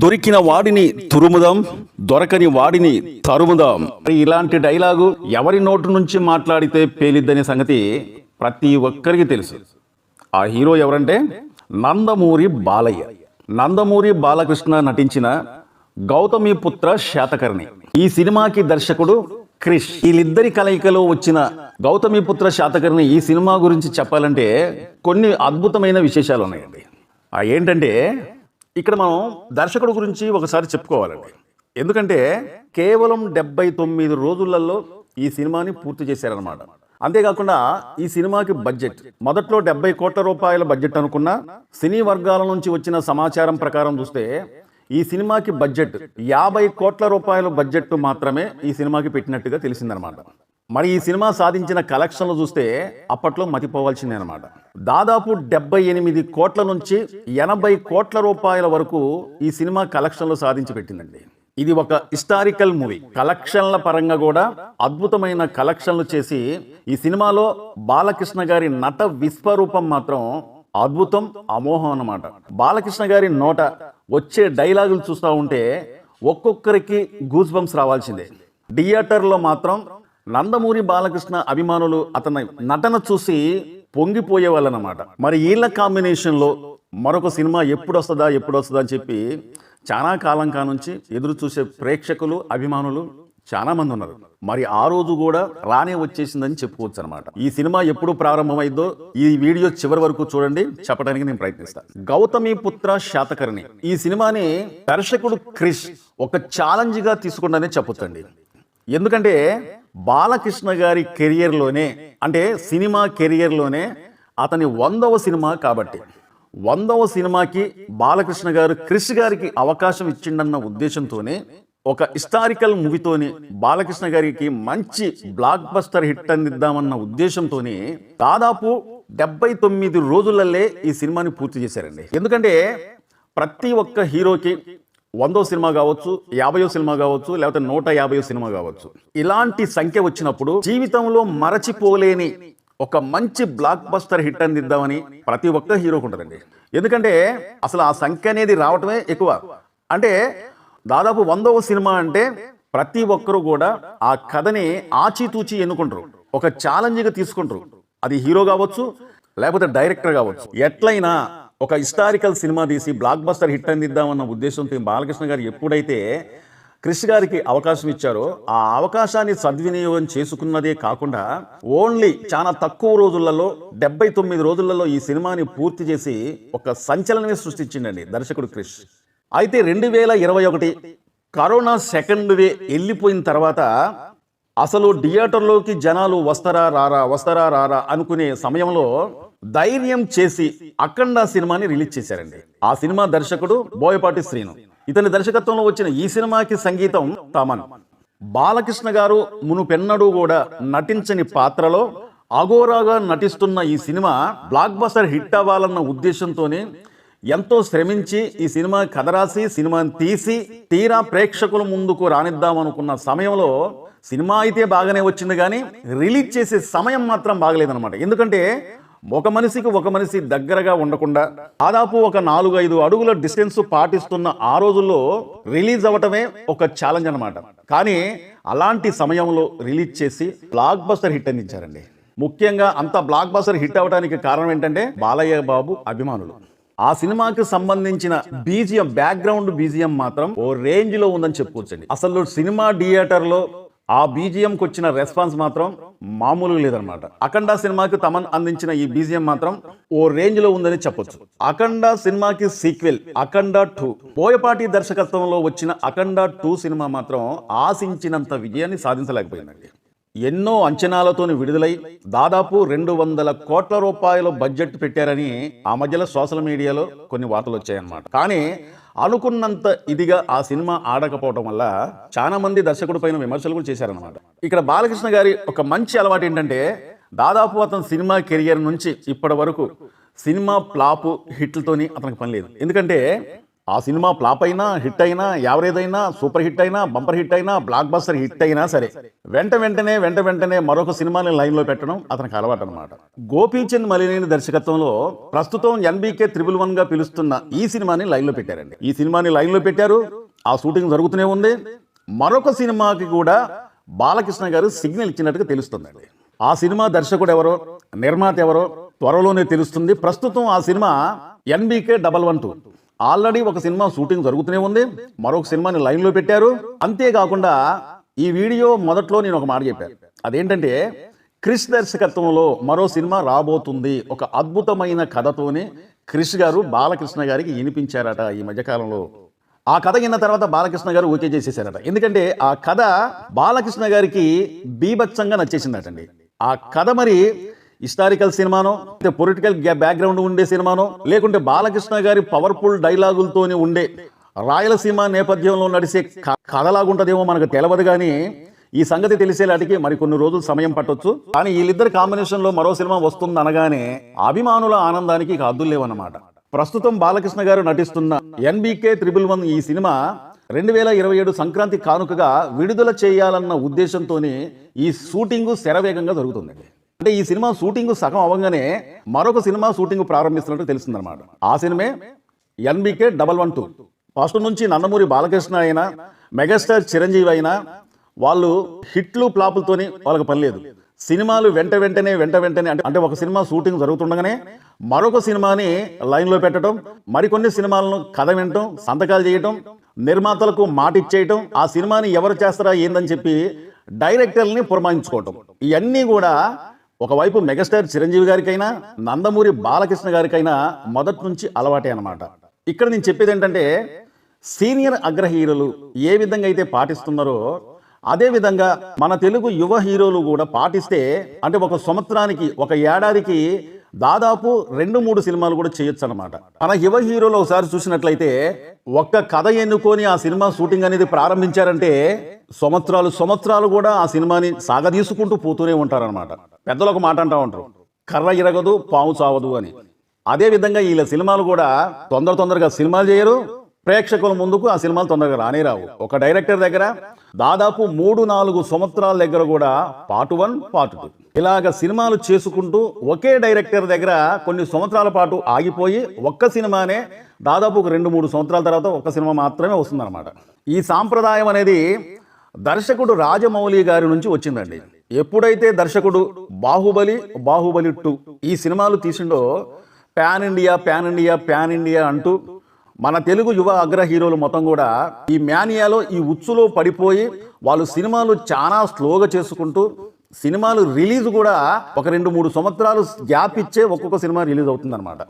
దొరికిన వాడిని తురుముదాం, దొరకని వాడిని తరుముదాం. ఇలాంటి డైలాగు ఎవరి నోటు నుంచి మాట్లాడితే పేలిద్దనే సంగతి ప్రతి ఒక్కరికి తెలుసు. ఆ హీరో ఎవరంటే నందమూరి బాలయ్య. నందమూరి బాలకృష్ణ నటించిన గౌతమిపుత్ర శాతకర్ణి. ఈ సినిమాకి దర్శకుడు క్రిష్. వీళ్ళిద్దరి కలయికలో వచ్చిన గౌతమిపుత్ర శాతకర్ణి ఈ సినిమా గురించి చెప్పాలంటే కొన్ని అద్భుతమైన విశేషాలు ఉన్నాయండి. ఏంటంటే ఇక్కడ మనం దర్శకుడు గురించి ఒకసారి చెప్పుకోవాలండి. ఎందుకంటే కేవలం 79 రోజులలో ఈ సినిమాని పూర్తి చేశారనమాట. అంతేకాకుండా ఈ సినిమాకి బడ్జెట్ మొదట్లో 70 కోట్ల రూపాయల బడ్జెట్ అనుకున్నా, సినీ వర్గాల నుంచి వచ్చిన సమాచారం ప్రకారం చూస్తే ఈ సినిమాకి బడ్జెట్ 50 కోట్ల రూపాయల బడ్జెట్ మాత్రమే ఈ సినిమాకి పెట్టినట్టుగా తెలిసిందనమాట. మరి ఈ సినిమా సాధించిన కలెక్షన్లు చూస్తే అప్పట్లో మతిపోవాల్సిందే అనమాట. దాదాపు 78 కోట్ల నుంచి 80 కోట్ల రూపాయల వరకు ఈ సినిమా కలెక్షన్లు సాధించి పెట్టిందండి. ఇది ఒక హిస్టారికల్ మూవీ. కలెక్షన్ల పరంగా కూడా అద్భుతమైన కలెక్షన్లు చేసి ఈ సినిమాలో బాలకృష్ణ గారి నట విశ్వరూపం మాత్రం అద్భుతం, అమోహం అన్నమాట. బాలకృష్ణ గారి నోట వచ్చే డైలాగులు చూస్తూ ఉంటే ఒక్కొక్కరికి గూస్ బంప్స్ రావాల్సిందే. థియేటర్లో మాత్రం నందమూరి బాలకృష్ణ అభిమానులు అతని నటన చూసి పొంగిపోయేవాళ్ళనమాట. మరి వీళ్ళ కాంబినేషన్లో మరొక సినిమా ఎప్పుడు వస్తుందా అని చెప్పి చాలా కాలం కానుంచి ఎదురు చూసే ప్రేక్షకులు, అభిమానులు చాలా మంది ఉన్నారు. మరి ఆ రోజు కూడా రానే వచ్చేసిందని చెప్పుకోవచ్చు అనమాట. ఈ సినిమా ఎప్పుడు ప్రారంభమైందో ఈ వీడియో చివరి వరకు చూడండి, చెప్పడానికి నేను ప్రయత్నిస్తాను. గౌతమిపుత్ర శాతకర్ణి ఈ సినిమాని దర్శకుడు క్రిష్ ఒక ఛాలెంజ్ గా తీసుకుంటానే చెప్పొచ్చండి. ఎందుకంటే బాలకృష్ణ గారి కెరియర్లోనే, అంటే సినిమా కెరియర్లోనే అతని 100వ సినిమా కాబట్టి 100వ సినిమాకి బాలకృష్ణ గారు క్రిష్ గారికి అవకాశం ఇచ్చిండన్న ఉద్దేశంతోనే ఒక హిస్టారికల్ మూవీతోని బాలకృష్ణ గారికి మంచి బ్లాక్ బస్టర్ హిట్ అందిద్దామన్న ఉద్దేశంతోనే దాదాపు 79 రోజులల్లే ఈ సినిమాని పూర్తి చేశారండి. ఎందుకంటే ప్రతి ఒక్క హీరోకి 100వ సినిమా కావచ్చు, 50వ సినిమా కావచ్చు, లేకపోతే 150వ సినిమా కావచ్చు, ఇలాంటి సంఖ్య వచ్చినప్పుడు జీవితంలో మరచిపోలేని ఒక మంచి బ్లాక్ బస్టర్ హిట్ అందిద్దామని ప్రతి ఒక్క హీరోకు ఉంటుందండి. ఎందుకంటే అసలు ఆ సంఖ్య అనేది రావటమే ఎక్కువ. అంటే దాదాపు 100వ సినిమా అంటే ప్రతి ఒక్కరు కూడా ఆ కథని ఆచితూచి ఎన్నుకుంటారు, ఒక ఛాలెంజ్గా తీసుకుంటారు. అది హీరో కావచ్చు, లేకపోతే డైరెక్టర్ కావచ్చు. ఎట్లయినా ఒక హిస్టారికల్ సినిమా తీసి బ్లాక్ బస్టర్ హిట్ అందిద్దామన్న ఉద్దేశంతో బాలకృష్ణ గారు ఎప్పుడైతే క్రిష్ గారికి అవకాశం ఇచ్చారో ఆ అవకాశాన్ని సద్వినియోగం చేసుకున్నదే కాకుండా ఓన్లీ చాలా తక్కువ రోజులలో 79 రోజులలో ఈ సినిమాని పూర్తి చేసి ఒక సంచలనమే సృష్టించిందండి దర్శకుడు క్రిష్. అయితే 2021 కరోనా సెకండ్ వే వెళ్ళిపోయిన తర్వాత అసలు థియేటర్లోకి జనాలు వస్తారా రారా అనుకునే సమయంలో ధైర్యం చేసి అఖండ సినిమాని రిలీజ్ చేశారండి. ఆ సినిమా దర్శకుడు బోయపాటి శ్రీను. ఇతని దర్శకత్వంలో వచ్చిన ఈ సినిమాకి సంగీతం తమన్. బాలకృష్ణ గారు మునుపెన్నడూ కూడా నటించని పాత్రలో అఘోరాగా నటిస్తున్న ఈ సినిమా బ్లాక్ బస్టర్ హిట్ అవ్వాలన్న ఉద్దేశంతోనే ఎంతో శ్రమించి ఈ సినిమా కథ రాసి సినిమాని తీసి తీరా ప్రేక్షకుల ముందుకు రానిద్దామనుకున్న సమయంలో సినిమా అయితే బాగానే వచ్చింది, కానీ రిలీజ్ చేసే సమయం మాత్రం బాగలేదన్నమాట. ఎందుకంటే ఒక మనిషి దగ్గరగా ఉండకుండా దాదాపు ఒక 4-5 అడుగుల డిస్టెన్స్ పాటిస్తున్న ఆ రోజుల్లో రిలీజ్ అవ్వటమే ఒక ఛాలెంజ్ అనమాట. కానీ అలాంటి సమయంలో రిలీజ్ చేసి బ్లాక్ బస్టర్ హిట్ అందించారండి. ముఖ్యంగా అంత బ్లాక్ బస్టర్ హిట్ అవ్వడానికి కారణం ఏంటంటే బాలయ్య బాబు అభిమానులు. ఆ సినిమాకి సంబంధించిన బీజిఎం, బ్యాక్గ్రౌండ్ బీజిఎం మాత్రం ఓ రేంజ్ లో ఉందని చెప్పుకోవచ్చండి. అసలు సినిమా థియేటర్లో ఆ బీజిఎంకి వచ్చిన రెస్పాన్స్ మాత్రం మామూలుగా లేదనమాట. అఖండ సినిమాకి తమన్ అందించిన ఈ బీజిఎం మాత్రం ఓ రేంజ్ లో ఉందని చెప్పొచ్చు. అఖండ సినిమాకి సీక్వెల్ అఖండ 2 బోయపాటి దర్శకత్వంలో వచ్చిన అఖండ 2 సినిమా మాత్రం ఆశించినంత విజయాన్ని సాధించలేకపోయిందండి. ఎన్నో అంచనాలతోని విడుదలై దాదాపు 200 కోట్ల రూపాయల బడ్జెట్ పెట్టారని ఆ మధ్యలో సోషల్ మీడియాలో కొన్ని వార్తలు వచ్చాయన్నమాట. కానీ అనుకున్నంత ఇదిగా ఆ సినిమా ఆడకపోవడం వల్ల చాలా మంది దర్శకుడి పైన విమర్శలు కూడా చేశారనమాట. ఇక్కడ బాలకృష్ణ గారి ఒక మంచి అలవాటు ఏంటంటే దాదాపు అతను సినిమా కెరియర్ నుంచి ఇప్పటి వరకు సినిమా ఫ్లాప్ హిట్లతోని అతనికి పని లేదు. ఎందుకంటే ఆ సినిమా ఫ్లాప్ అయినా, హిట్ అయినా, యావరేజ్ అయినా, సూపర్ హిట్ అయినా, బంపర్ హిట్ అయినా, బ్లాక్ బస్టర్ హిట్ అయినా సరే వెంటనే మరొక సినిమాని లైన్లో పెట్టడం అతనికి అలవాటు అనమాట. గోపీచంద్ మలినేని దర్శకత్వంలో ప్రస్తుతం NBK 111 గా పిలుస్తున్న ఈ సినిమాని లైన్లో పెట్టారండి. ఈ సినిమాని లైన్లో పెట్టారు, ఆ షూటింగ్ జరుగుతూనే ఉంది. మరొక సినిమాకి కూడా బాలకృష్ణ గారు సిగ్నల్ ఇచ్చినట్టుగా తెలుస్తుందండి. ఆ సినిమా దర్శకుడు ఎవరో, నిర్మాత ఎవరో త్వరలోనే తెలుస్తుంది. ప్రస్తుతం ఆ సినిమా NBK 112. ఆల్రెడీ ఒక సినిమా షూటింగ్ జరుగుతూనే ఉంది, మరొక సినిమాని లైన్లో పెట్టారు. అంతేకాకుండా ఈ వీడియో మొదట్లో నేను ఒక మాట చెప్పాను, అదేంటంటే క్రిష్ దర్శకత్వంలో మరో సినిమా రాబోతుంది. ఒక అద్భుతమైన కథతోనే క్రిష్ గారు బాలకృష్ణ గారికి వినిపించారట ఈ మధ్యకాలంలో. ఆ కథ విన్న తర్వాత బాలకృష్ణ గారు ఓకే చేసేసారట. ఎందుకంటే ఆ కథ బాలకృష్ణ గారికి బీభత్సంగా నచ్చేసిందటండి. ఆ కథ మరి హిస్టారికల్ సినిమానో, పొలిటికల్ బ్యాక్గ్రౌండ్ ఉండే సినిమానో, లేకుంటే బాలకృష్ణ గారి పవర్ఫుల్ డైలాగులతోనే ఉండే రాయలసీమ నేపథ్యంలో నడిచే కథలాగుంటదేమో మనకు తెలియదు. కానీ ఈ సంగతి తెలిసేలాటికి మరి కొన్ని రోజులు సమయం పట్టొచ్చు. కానీ వీళ్ళిద్దరి కాంబినేషన్లో మరో సినిమా వస్తుంది అనగానే అభిమానుల ఆనందానికి ఇక హద్దులు లేవన్నమాట. ప్రస్తుతం బాలకృష్ణ గారు నటిస్తున్న NBK 111 ఈ సినిమా 2027 సంక్రాంతి కానుకగా విడుదల చేయాలన్న ఉద్దేశంతోనే ఈ షూటింగ్ శరవేగంగా జరుగుతుందండి. అంటే ఈ సినిమా షూటింగ్ సగం అవ్వగానే మరొక సినిమా షూటింగ్ ప్రారంభిస్తున్నట్టు తెలుస్తుందన్నమాట. ఆ సినిమే NBK 112. ఫస్ట్ నుంచి నందమూరి బాలకృష్ణ అయినా, మెగాస్టార్ చిరంజీవి అయినా వాళ్ళు హిట్లు ఫ్లాపులతోని వాళ్ళకి పని లేదు. సినిమాలు వెంటనే అంటే ఒక సినిమా షూటింగ్ జరుగుతుండగానే మరొక సినిమాని లైన్లో పెట్టడం, మరికొన్ని సినిమాలను కథ వినటం, సంతకాలు చేయటం, నిర్మాతలకు మాట ఇచ్చేయటం, ఆ సినిమాని ఎవరు చేస్తారా ఏందని చెప్పి డైరెక్టర్ని పురమాయించుకోవటం, ఇవన్నీ కూడా ఒకవైపు మెగాస్టార్ చిరంజీవి గారికైనా, నందమూరి బాలకృష్ణ గారికైనా మొదటి నుంచి అలవాటే అన్నమాట. ఇక్కడ నేను చెప్పేది ఏంటంటే సీనియర్ అగ్ర హీరోలు ఏ విధంగా అయితే పాటిస్తున్నారో అదే విధంగా మన తెలుగు యువ హీరోలు కూడా పాటిస్తే, అంటే ఒక సంవత్సరానికి, ఒక ఏడాదికి దాదాపు 2-3 సినిమాలు కూడా చేయొచ్చు అన్నమాట. మన యువ హీరోలు ఒకసారి చూసినట్లయితే ఒక్క కథ ఎన్నుకొని ఆ సినిమా షూటింగ్ అనేది ప్రారంభించారంటే సంవత్సరాలు కూడా ఆ సినిమాని సాగదీసుకుంటూ పోతూనే ఉంటారన్నమాట. పెద్దలు ఒక మాట అంటూ ఉంటారు, కర్ర ఇరగదు పాము చావదు అని. అదే విధంగా వీళ్ళ సినిమాలు కూడా తొందరగా సినిమాలు చేయరు, ప్రేక్షకుల ముందుకు ఆ సినిమాలు తొందరగా రావు. ఒక డైరెక్టర్ దగ్గర దాదాపు 3-4 సంవత్సరాల దగ్గర కూడా పార్ట్ 1, పార్ట్ 2 ఇలాగ సినిమాలు చేసుకుంటూ ఒకే డైరెక్టర్ దగ్గర కొన్ని సంవత్సరాల పాటు ఆగిపోయి ఒక్క సినిమానే దాదాపు ఒక 2-3 సంవత్సరాల తర్వాత ఒక్క సినిమా మాత్రమే వస్తుందన్నమాట. ఈ సాంప్రదాయం అనేది దర్శకుడు రాజమౌళి గారి నుంచి వచ్చిందండి. ఎప్పుడైతే దర్శకుడు బాహుబలి 2 ఈ సినిమాలు తీసిండో ప్యాన్ ఇండియా అంటూ మన తెలుగు యువ అగ్ర హీరోలు మొత్తం కూడా ఈ మ్యానియాలో, ఈ ఉచ్చులో పడిపోయి వాళ్ళు సినిమాలు చాలా స్లోగా చేసుకుంటూ సినిమాలు రిలీజ్ కూడా ఒక 2-3 సంవత్సరాలు గ్యాప్ ఇచ్చే ఒక్కొక్క సినిమా రిలీజ్ అవుతుందన్నమాట.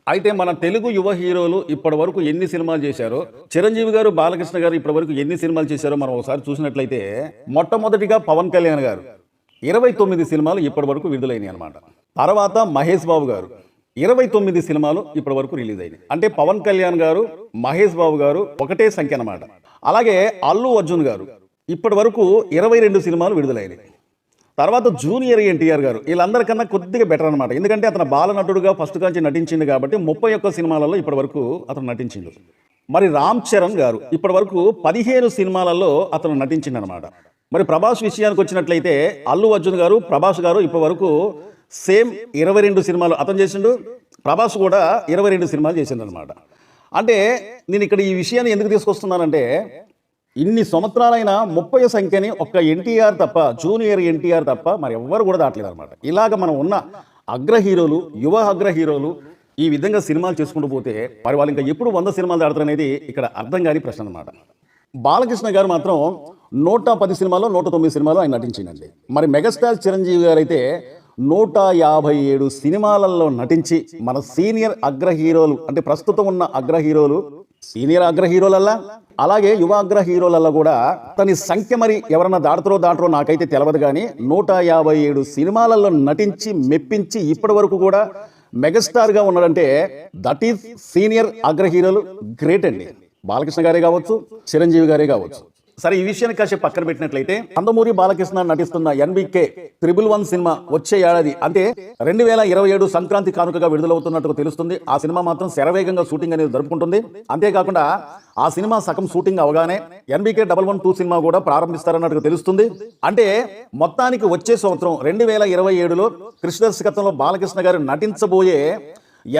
అయితే మన తెలుగు యువ హీరోలు ఇప్పటి వరకు ఎన్ని సినిమాలు చేశారో, చిరంజీవి గారు, బాలకృష్ణ గారు ఇప్పటి వరకు ఎన్ని సినిమాలు చేశారో మనం ఒకసారి చూసినట్లయితే మొట్టమొదటిగా పవన్ కళ్యాణ్ గారు 29 సినిమాలు ఇప్పటి వరకు విడుదలైనాయి అనమాట. తర్వాత మహేష్ బాబు గారు 29 సినిమాలు ఇప్పటి వరకు రిలీజ్ అయినాయి. అంటే పవన్ కళ్యాణ్ గారు, మహేష్ బాబు గారు ఒకటే సంఖ్య అనమాట. అలాగే అల్లు అర్జున్ గారు ఇప్పటి వరకు 22 సినిమాలు విడుదలైనాయి. తర్వాత జూనియర్ NTR గారు వీళ్ళందరికన్నా కొద్దిగా బెటర్ అనమాట. ఎందుకంటే అతను బాలనటుడుగా ఫస్ట్ నుంచి నటించింది కాబట్టి 31 సినిమాలలో ఇప్పటి వరకు అతను నటించిండు. మరి రామ్ చరణ్ గారు ఇప్పటి వరకు 15 సినిమాలలో అతను నటించిండు అనమాట. మరి ప్రభాస్ విషయానికి వచ్చినట్లయితే అల్లు అర్జున్ గారు, ప్రభాస్ గారు ఇప్పటి వరకు సేమ్ 22 సినిమాలు అతను చేసిండు. ప్రభాస్ కూడా 22 సినిమాలు చేసిండు అనమాట. అంటే నేను ఇక్కడ ఈ విషయాన్ని ఎందుకు తీసుకొస్తున్నానంటే ఇన్ని సంవత్సరాలైన 30 సంఖ్యని ఒక్క NTR తప్ప, జూనియర్ NTR తప్ప మరి ఎవ్వరు కూడా దాటలేదు అనమాట. ఇలాగ మనం ఉన్న అగ్ర హీరోలు, యువ అగ్ర హీరోలు ఈ విధంగా సినిమాలు చేసుకుంటూ పోతే మరి వాళ్ళు ఇంకా ఎప్పుడు 100 సినిమాలు దాడతారు అనేది ఇక్కడ అర్థం కాని ప్రశ్న అనమాట. బాలకృష్ణ గారు మాత్రం 110 సినిమాల్లో 109 సినిమాలు ఆయన నటించిందండి. మరి మెగాస్టార్ చిరంజీవి గారు అయితే 157 సినిమాలలో నటించి మన సీనియర్ అగ్ర హీరోలు, అంటే ప్రస్తుతం ఉన్న అగ్ర హీరోలు, సీనియర్ అగ్ర హీరోలల్లా అలాగే యువ అగ్ర హీరోలల్లో కూడా తన సంఖ్య మరి ఎవరన్నా దాటరో నాకైతే తెలియదు. కానీ 157 సినిమాలలో నటించి మెప్పించి ఇప్పటి వరకు కూడా మెగాస్టార్గా ఉన్నాడంటే దట్ ఈస్ సీనియర్ అగ్ర హీరోలు గ్రేట్ అండి. బాలకృష్ణ గారే కావచ్చు, చిరంజీవి గారే కావచ్చు. సరే, ఈ విషయాన్ని కాసేపు పక్కన పెట్టినట్లయితే నందమూరి బాలకృష్ణ నటిస్తున్న NBK 111 సినిమా వచ్చే ఏడాది అంటే 2027 సంక్రాంతి కానుకగా విడుదలవుతున్నట్టుగా తెలుస్తుంది. ఆ సినిమా మాత్రం శరవేగంగా షూటింగ్ అనేది జరుపుకుంటుంది. అంతేకాకుండా ఆ సినిమా సగం షూటింగ్ అవగానే NBK 112 సినిమా కూడా ప్రారంభిస్తారన్నట్టుగా తెలుస్తుంది. అంటే మొత్తానికి వచ్చే సంవత్సరం 2027లో కృష్ణ దర్శకత్వంలో బాలకృష్ణ గారు నటించబోయే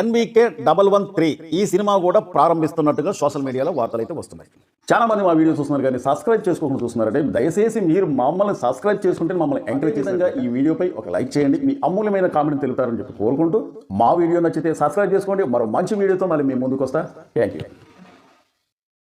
NBK 113 ఈ సినిమా కూడా ప్రారంభిస్తున్నట్టుగా సోషల్ మీడియాలో వార్తలు అయితే వస్తున్నాయి. చాలా మంది మా వీడియో చూస్తున్నారు కానీ సబ్స్క్రైబ్ చేసుకోకుండా చూస్తున్నారంటే దయచేసి మీరు మమ్మల్ని సబ్స్క్రైబ్ చేసుకుంటే మమ్మల్ని ఎంకరేజ్ చేసేందుకు ఈ వీడియోపై ఒక లైక్ చేయండి, మీ అమూల్యమైన కామెంట్ తెలుపుతారని చెప్పి కోరుకుంటూ మా వీడియో నచ్చితే సబ్స్క్రైబ్ చేసుకోండి. మరో మంచి వీడియోతో మళ్ళీ మేము ముందుకు వస్తా. Thank you.